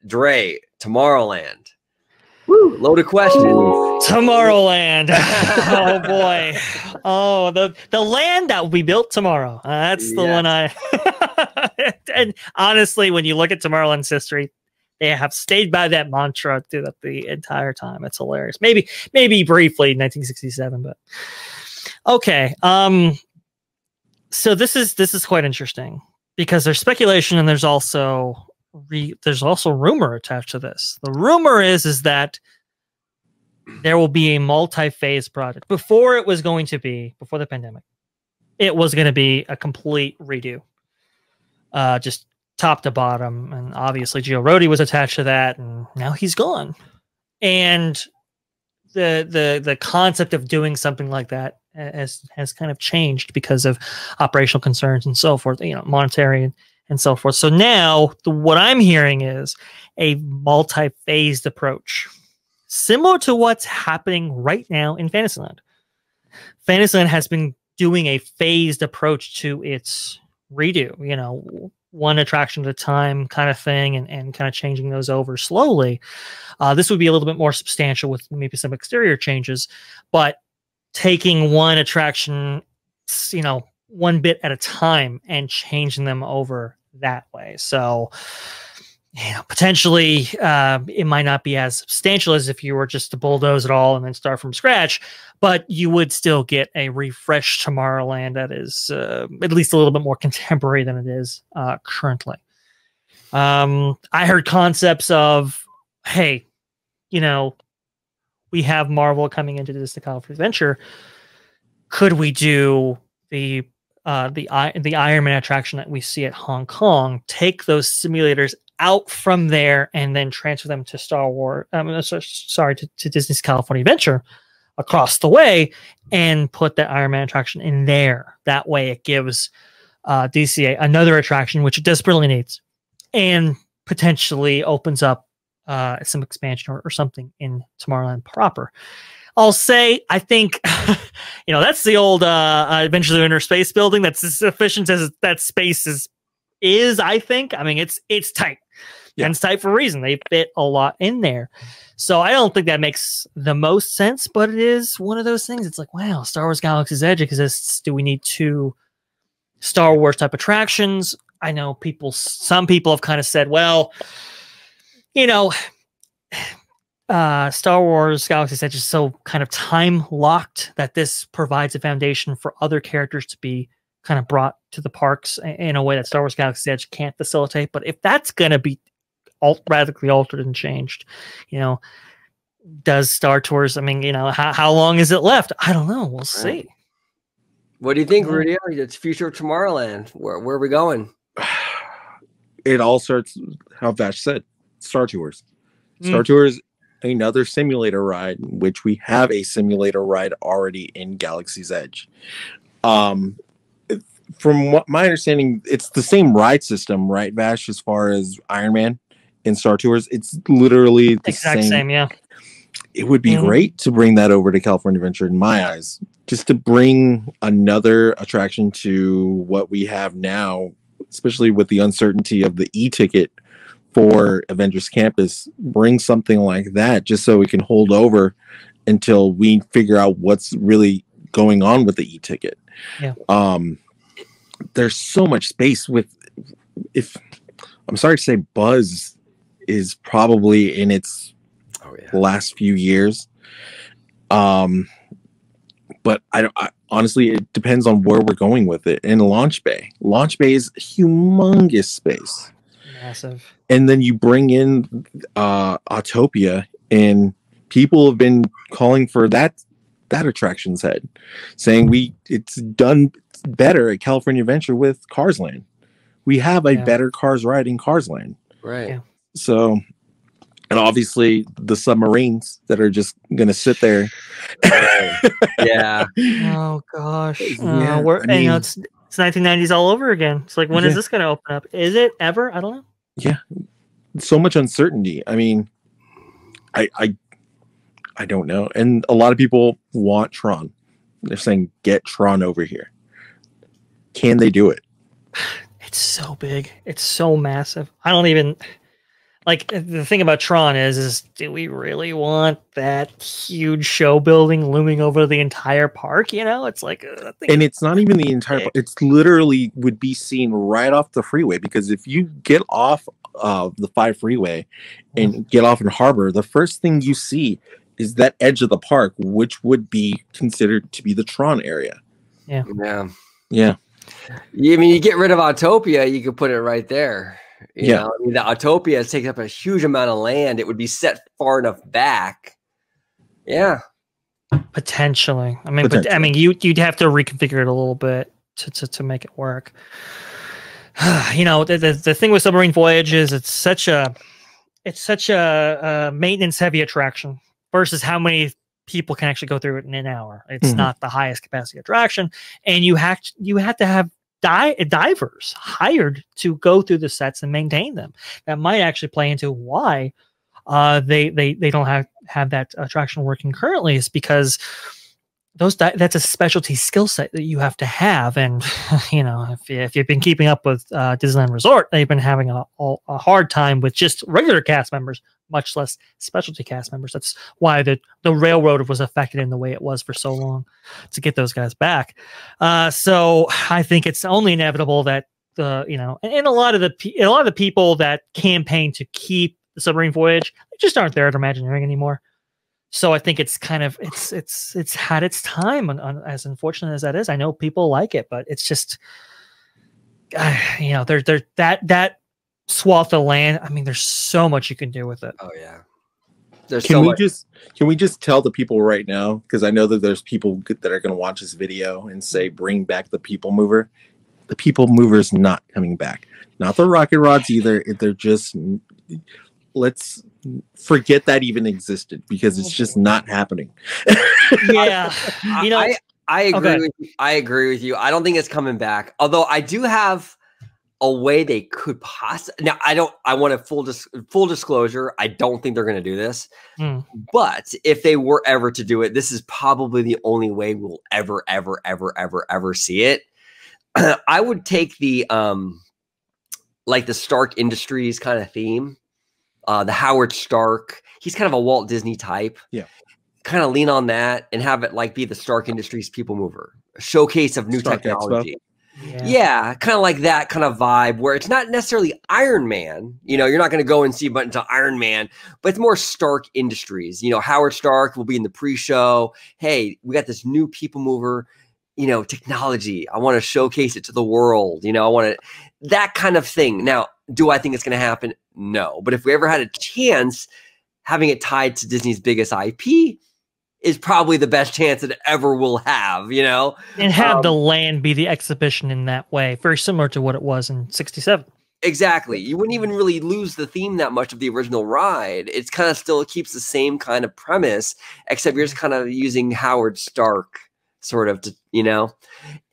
Dre, Tomorrowland. Woo, loaded question. Tomorrowland. Oh boy. Oh, the land that will be built tomorrow. That's the one I and honestly, when you look at Tomorrowland's history, they have stayed by that mantra throughout the entire time. It's hilarious. Maybe briefly in 1967, but okay. So this is quite interesting because there's speculation and there's also rumor attached to this. The rumor is that there will be a multi-phase project. Before the pandemic, it was going to be a complete redo, just top to bottom. And obviously Rudio was attached to that, and now he's gone. And the concept of doing something like that has kind of changed because of operational concerns and so forth, monetary and so forth. So now what I'm hearing is a multi-phased approach, similar to what's happening right now in Fantasyland. Fantasyland has been doing a phased approach to its redo, one attraction at a time kind of thing, and kind of changing those over slowly. This would be a little bit more substantial with maybe some exterior changes, but taking one attraction, one bit at a time and changing them over that way. So, potentially it might not be as substantial as if you were just to bulldoze it all and then start from scratch, but you would still get a refreshed Tomorrowland that is at least a little bit more contemporary than it is currently. I heard concepts of, hey, we have Marvel coming into Disney California Adventure. Could we do the Iron Man attraction that we see at Hong Kong, take those simulators out from there and then transfer them to to Disney's California Adventure across the way and put that Iron Man attraction in there. That way it gives DCA another attraction, which it desperately needs, and potentially opens up some expansion or something in Tomorrowland proper. I'll say, I think, that's the old Adventures of Inner Space building. That's as efficient as that space is, I think. I mean, it's tight. Yeah. And it's tight for a reason. They fit a lot in there. So I don't think that makes the most sense, but it is one of those things. It's like, wow, Star Wars Galaxy's Edge exists. Do we need 2 Star Wars type attractions? I know some people have kind of said, well, Star Wars Galaxy's Edge is so kind of time locked that this provides a foundation for other characters to be kind of brought to the parks in a way that Star Wars Galaxy's Edge can't facilitate. But if that's going to be radically altered and changed, does Star Tours, how long is it left? I don't know. We'll see. What do you think, Rudio? It's future of Tomorrowland. Where are we going? It all starts, how Vash said, Star Tours. Star Tours, another simulator ride, which we have a simulator ride already in Galaxy's Edge. From what my understanding, it's the same ride system, right, Vash, as far as Iron Man in Star Tours. It's literally the exact same, yeah. It would be great to bring that over to California Adventure, in my eyes, just to bring another attraction to what we have now, especially with the uncertainty of the e-ticket for Avengers Campus. Bring something like that just so we can hold over until we figure out what's really going on with the e-ticket. Yeah. There's so much space I'm sorry to say, Buzz is probably in its last few years. But honestly, it depends on where we're going with it. And Launch Bay is humongous space. Massive. And then you bring in Autopia, and people have been calling for that attraction's head, saying it's done better at California Adventure with Cars Land. We have a better Cars ride in Cars Land. Right. Yeah. So, and obviously the submarines that are just going to sit there. Yeah. Oh gosh. It's 1990s all over again. It's like, when is this going to open up? Is it ever? I don't know. Yeah. So much uncertainty. I mean, I don't know. And a lot of people want Tron. They're saying, get Tron over here. Can they do it? It's so big. It's so massive. I don't even like the thing about Tron is do we really want that huge show building looming over the entire park? You know, it's like, and it's not even the entire park. It's literally would be seen right off the freeway, because if you get off the 5 freeway and get off in Harbor, the first thing you see is that edge of the park, which would be considered to be the Tron area. Yeah. I mean, you get rid of Autopia, you could put it right there. You know? I mean, the Autopia takes up a huge amount of land. It would be set far enough back. Yeah, potentially. I mean, but I mean, you'd have to reconfigure it a little bit to make it work. You know, the thing with Submarine Voyage is it's such a maintenance heavy attraction versus how many people can actually go through it in an hour. It's not the highest capacity attraction, and you have to have divers hired to go through the sets and maintain them. That might actually play into why they don't have that attraction working currently, is because that's a specialty skill set that you have to have. And you know, if you've been keeping up with Disneyland Resort, they've been having a hard time with just regular cast members, much less specialty cast members. That's why the railroad was affected in the way it was for so long, to get those guys back. So I think it's only inevitable that you know, and a lot of the people that campaign to keep the Submarine Voyage, they just aren't there at Imagineering anymore. So I think it's kind of it's had its time, as unfortunate as that is. I know people like it, but it's just you know, there that swath of land. I mean, there's so much you can do with it. Oh yeah. Can we just tell the people right now, because I know that there's people that are going to watch this video and say, bring back the People Mover. The People Mover is not coming back. Not the rocket rods either. They're just, let's forget that even existed, because it's just not happening. Yeah. You know, I agree with you. I agree with you. I don't think it's coming back. Although I do have a way they could possibly. Now, I want a full disclosure. I don't think they're going to do this. But if they were ever to do it, this is probably the only way we'll ever see it. I would take the like the Stark Industries kind of theme, the Howard Stark. He's kind of a Walt Disney type. Yeah. Kind of lean on that and have it like be the Stark Industries People Mover, a showcase of new Stark technology. Expo. Yeah, kind of like that kind of vibe, where it's not necessarily Iron Man. You know, you're not going to go and see a button to Iron Man, but it's more Stark Industries. You know, Howard Stark will be in the pre-show. Hey, we got this new People Mover, you know, technology. I want to showcase it to the world. You know, I want to, that kind of thing. Now, do I think it's going to happen? No. But if we ever had a chance, having it tied to Disney's biggest IP is probably the best chance it ever will have, you know? And have the land be the exhibition in that way, very similar to what it was in '67. Exactly. You wouldn't even really lose the theme that much of the original ride. It's kind of still keeps the same kind of premise, except you're just kind of using Howard Stark sort of to, you know,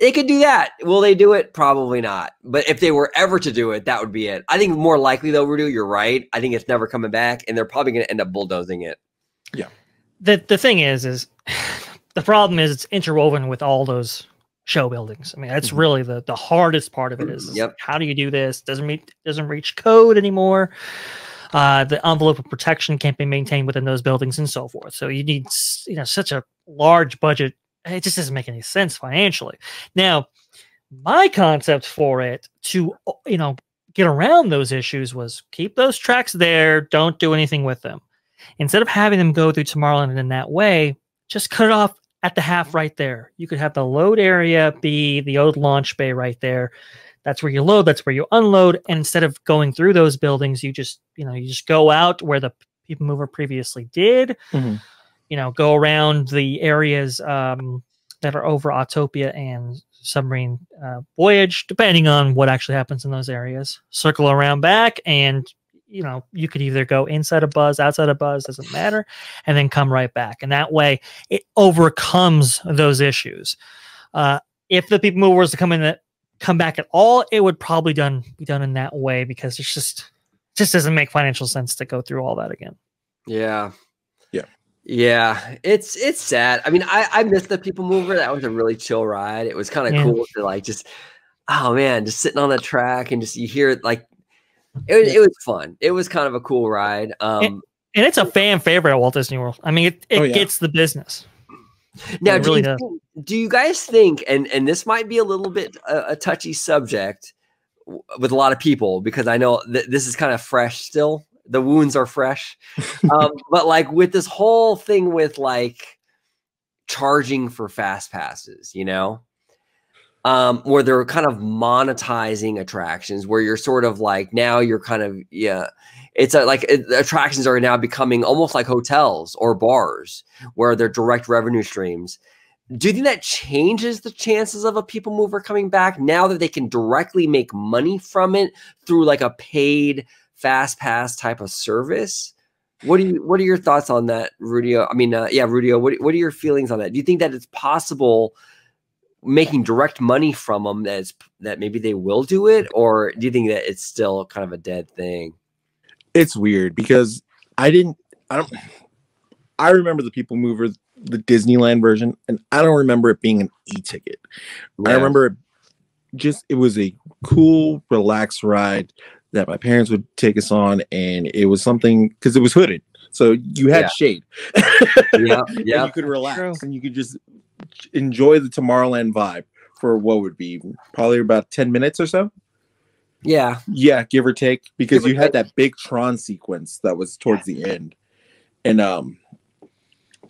they could do that. Will they do it? Probably not. But if they were ever to do it, that would be it. I think more likely though, Rudio, you're right. I think it's never coming back, and they're probably going to end up bulldozing it. Yeah. The thing is the problem is it's interwoven with all those show buildings. I mean, that's really the hardest part of it is how do you do this? Doesn't reach code anymore. The envelope of protection can't be maintained within those buildings and so forth. So you need, you know, such a large budget. It just doesn't make any sense financially. Now, my concept for it to, you know, get around those issues was keep those tracks there. Don't do anything with them. Instead of having them go through Tomorrowland in that way, just cut it off at the half right there. You could have the load area be the old launch bay right there. That's where you load. That's where you unload. And instead of going through those buildings, you just go out where the People Mover previously did. You know, go around the areas that are over Autopia and Submarine Voyage, depending on what actually happens in those areas. Circle around back, and you know, you could either go inside a buzz, outside a buzz, doesn't matter, and then come right back. And that way it overcomes those issues. If the People Mover was to come back at all, it would probably be done in that way, because it's just doesn't make financial sense to go through all that again. Yeah. Yeah, it's sad. I mean, I missed the People Mover. That was a really chill ride. It was kind of cool to like just, oh man, just sitting on the track and just you hear like It was fun. It was kind of a cool ride. And it's a fan favorite at Walt Disney World. I mean, it gets the business. Now, it really do you guys think, and this might be a little bit a touchy subject with a lot of people, because I know this is kind of fresh still. The wounds are fresh. But like with this whole thing with like charging for fast passes, you know, where they're kind of monetizing attractions, where you're sort of like, now you're kind of, it's attractions are now becoming almost like hotels or bars where they're direct revenue streams. Do you think that changes the chances of a people mover coming back now that they can directly make money from it through like a paid fast pass type of service? What are your thoughts on that, Rudio? I mean, Rudio, what are your feelings on that? Do you think that it's possible making direct money from them that maybe they will do it, or do you think that it's still kind of a dead thing? It's weird because I remember the people mover, the Disneyland version, and I don't remember it being an e-ticket. Yeah. I remember it was a cool, relaxed ride that my parents would take us on, and it was something because it was hooded, so you had shade. Yeah. You could relax and you could just enjoy the Tomorrowland vibe for what would be probably about 10 minutes or so. Yeah, give or take, because you had that big Tron sequence that was towards the end, and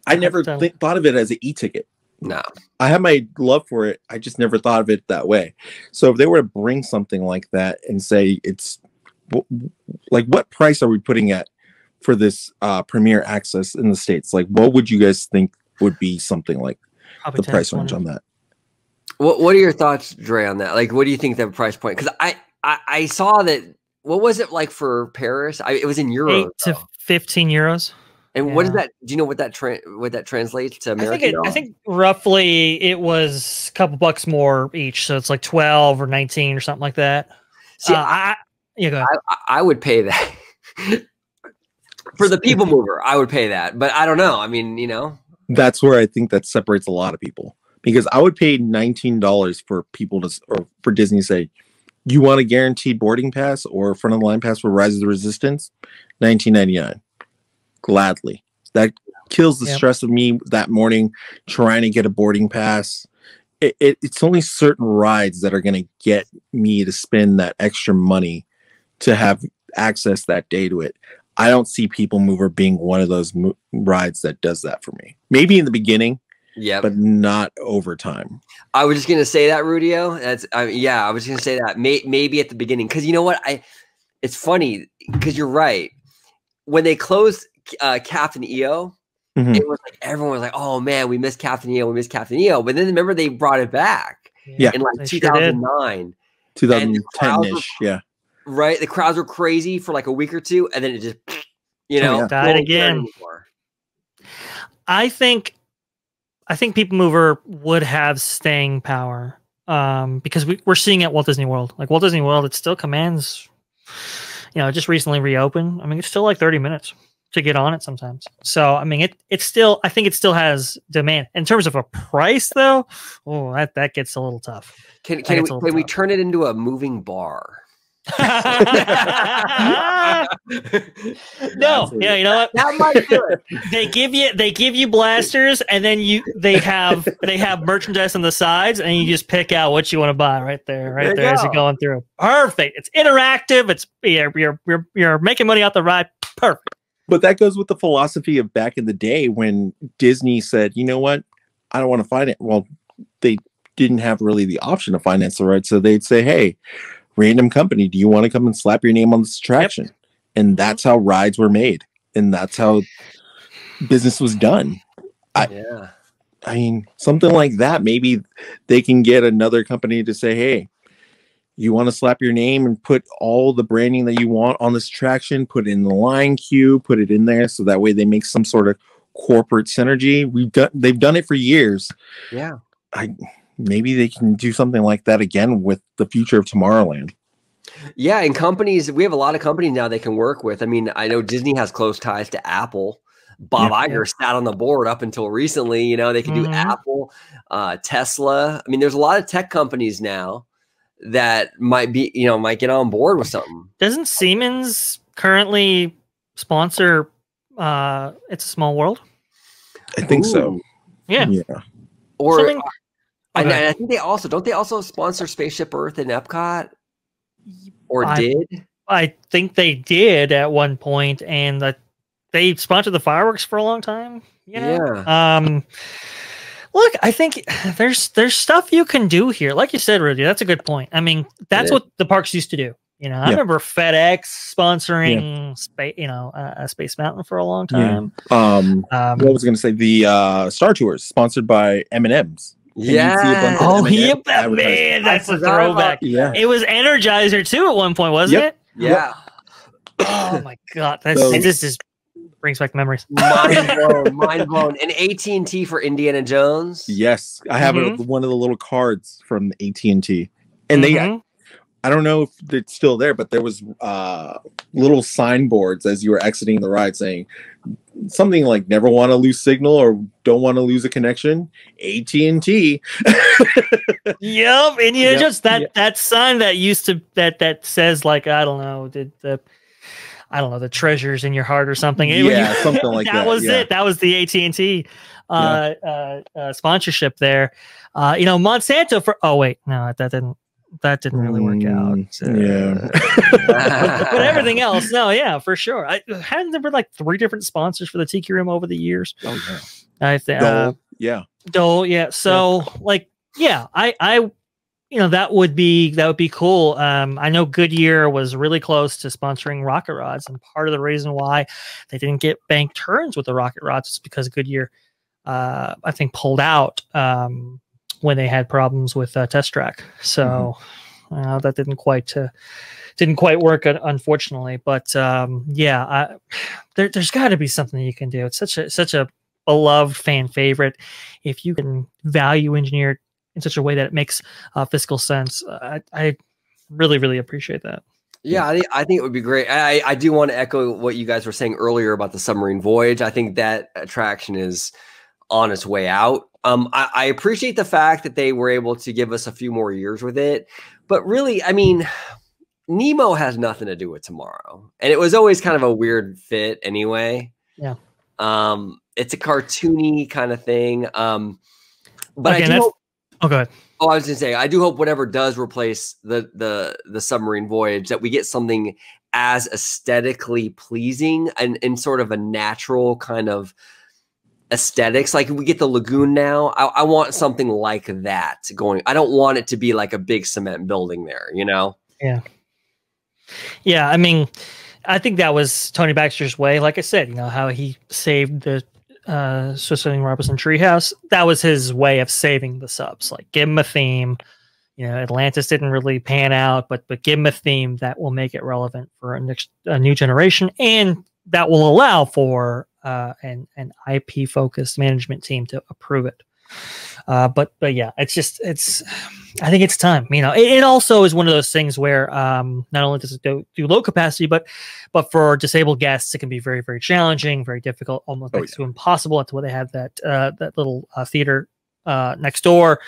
I never thought of it as an e-ticket. No, I have my love for it. I just never thought of it that way. So if they were to bring something like that and say it's like, what price are we putting at for this premier access in the States? Like, what would you guys think would be something like the price range on that? What are your thoughts, Dre, on that? Like, what do you think the price point? Because I saw that. What was it like for Paris? It was in euros. 8 to 15 euros. And what is that? Do you know what that translates to American? I think roughly it was a couple bucks more each, so it's like 12 or 19 or something like that. See, go ahead. I would pay that for the people mover. I would pay that, but I don't know. I mean, you know, that's where I think that separates a lot of people, because I would pay $19 for people or for Disney to say, you want a guaranteed boarding pass or front of the line pass for Rise of the Resistance, $19.99. Gladly. That kills the stress of me that morning trying to get a boarding pass. It's only certain rides that are going to get me to spend that extra money to have access that day to it. I don't see People Mover being one of those rides that does that for me. Maybe in the beginning, but not over time. I was just going to say that, Rudio. I was going to say that maybe at the beginning, because you know what? It's funny because you're right. When they closed Captain EO, it was like everyone was like, "Oh man, we missed Captain EO, we missed Captain EO." But then remember they brought it back, in like 2009, 2010ish, right. The crowds were crazy for like a week or two, and then it just, died again. I think People Mover would have staying power, because we're seeing it at Walt Disney World. Like Walt Disney World, it still commands. Just recently reopened. I mean, it's still like 30 minutes to get on it sometimes. So, I mean, it's still, I think it still has demand. In terms of a price, though, that gets a little tough. Can we turn it into a moving bar? No, you know what? That might do it. They give you blasters, and then they have merchandise on the sides, and you just pick out what you want to buy right there as you're going through. Perfect. It's interactive. It's you're making money out the ride. Perfect. But that goes with the philosophy of back in the day when Disney said, you know what, I don't want to finance. Well, they didn't have really the option to finance the ride, so they'd say, hey, random company, do you want to come and slap your name on this attraction? Yep. And that's how rides were made, and that's how business was done. I mean, something like that, maybe they can get another company to say, hey, you want to slap your name and put all the branding that you want on this attraction, put it in the line queue, put it in there, so that way they make some sort of corporate synergy. They've done it for years. Yeah. Maybe they can do something like that again with the future of Tomorrowland. Yeah, and companies, we have a lot of companies now they can work with. I mean, I know Disney has close ties to Apple. Bob Iger sat on the board up until recently. They can do Apple, Tesla. I mean, there's a lot of tech companies now that might be, might get on board with something. Doesn't Siemens currently sponsor It's a Small World? I think so. Yeah. Or Something... and I think don't they also sponsor Spaceship Earth and Epcot? Or did? I think they did at one point, and they sponsored the fireworks for a long time. Yeah. Look, I think there's stuff you can do here. Like you said, Rudy, that's a good point. I mean, that's what the parks used to do. I remember FedEx sponsoring Space Mountain for a long time. What was I going to say? The Star Tours sponsored by M&M's. Yeah. Man, that's a throwback. Yeah. It was Energizer too at one point, wasn't it? Yeah. Oh my God, this just brings back memories. Mind blown. And AT&T for Indiana Jones. Yes, I have one of the little cards from AT&T, and they. I don't know if it's still there, but there was little signboards as you were exiting the ride saying something like "Never want to lose signal" or "Don't want to lose a connection." AT&T. Yep, and just that sign that used to that says like I don't know the treasures in your heart or something. Something like that. That was it. That was the AT&T sponsorship there. Monsanto for. Oh wait, no, that didn't really work out. But everything else, for sure. Hadn't there been like 3 different sponsors for the Tiki Room over the years? Oh yeah, I think. Dole, So I that would be cool. I know Goodyear was really close to sponsoring rocket rods, and part of the reason why they didn't get bank turns with the rocket rods is because Goodyear, I think, pulled out when they had problems with Test Track. So that didn't quite work, unfortunately. But there's got to be something you can do. It's such a beloved fan favorite. If you can value engineer it in such a way that it makes fiscal sense, I really, really appreciate that. Yeah, I think it would be great. I do want to echo what you guys were saying earlier about the submarine voyage. I think that attraction is on its way out. I appreciate the fact that they were able to give us a few more years with it, but really, I mean, Nemo has nothing to do with Tomorrow, and it was always kind of a weird fit anyway. Yeah. It's a cartoony kind of thing. But okay, I do hope, go ahead. Oh, I was gonna say, I do hope whatever does replace the submarine voyage, that we get something as aesthetically pleasing and in sort of a natural kind of aesthetics. Like we get the lagoon now. I want something like that going. I don't want it to be like a big cement building there, Yeah. I mean, I think that was Tony Baxter's way. Like I said, how he saved the Switzerland Robinson Treehouse. That was his way of saving the subs. Like give them a theme. Atlantis didn't really pan out, but give them a theme that will make it relevant for a new generation, and that will allow for an IP focused management team to approve it. But yeah, I think it's time. It also is one of those things where not only does it do low capacity, but for disabled guests, it can be very, very challenging, very difficult, almost next to impossible. That's why they have that little theater next door.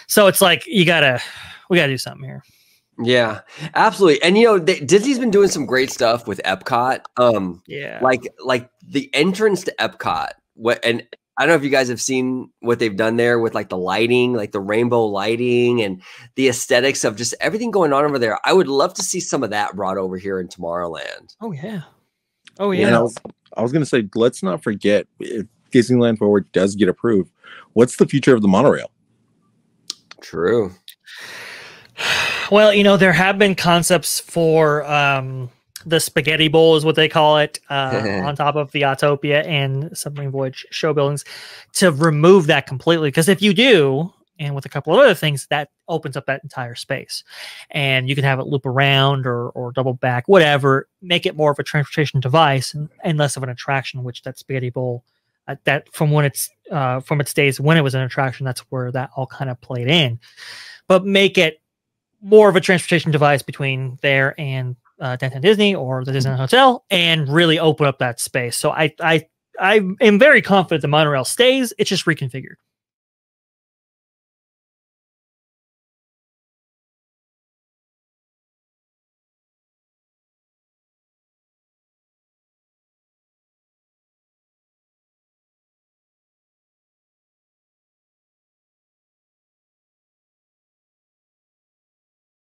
So it's like we gotta do something here. Yeah, absolutely. And Disney's been doing some great stuff with Epcot. Like the entrance to Epcot. And I don't know if you guys have seen what they've done there with like the lighting, like the rainbow lighting and the aesthetics of just everything going on over there. I would love to see some of that brought over here in Tomorrowland. Oh yeah. And I was gonna say, let's not forget, if Disneyland Forward does get approved, what's the future of the monorail? True. Well, there have been concepts for the Spaghetti Bowl is what they call it, on top of the Autopia and Submarine Voyage show buildings, to remove that completely. Because if you do, and with a couple of other things, that opens up that entire space. And you can have it loop around or double back, whatever, make it more of a transportation device and less of an attraction, which that Spaghetti Bowl, that from its days when it was an attraction, that's where that all kind of played in. But make it more of a transportation device between there and Downtown Disney or the Disneyland Hotel, and really open up that space. So I am very confident the monorail stays. It's just reconfigured.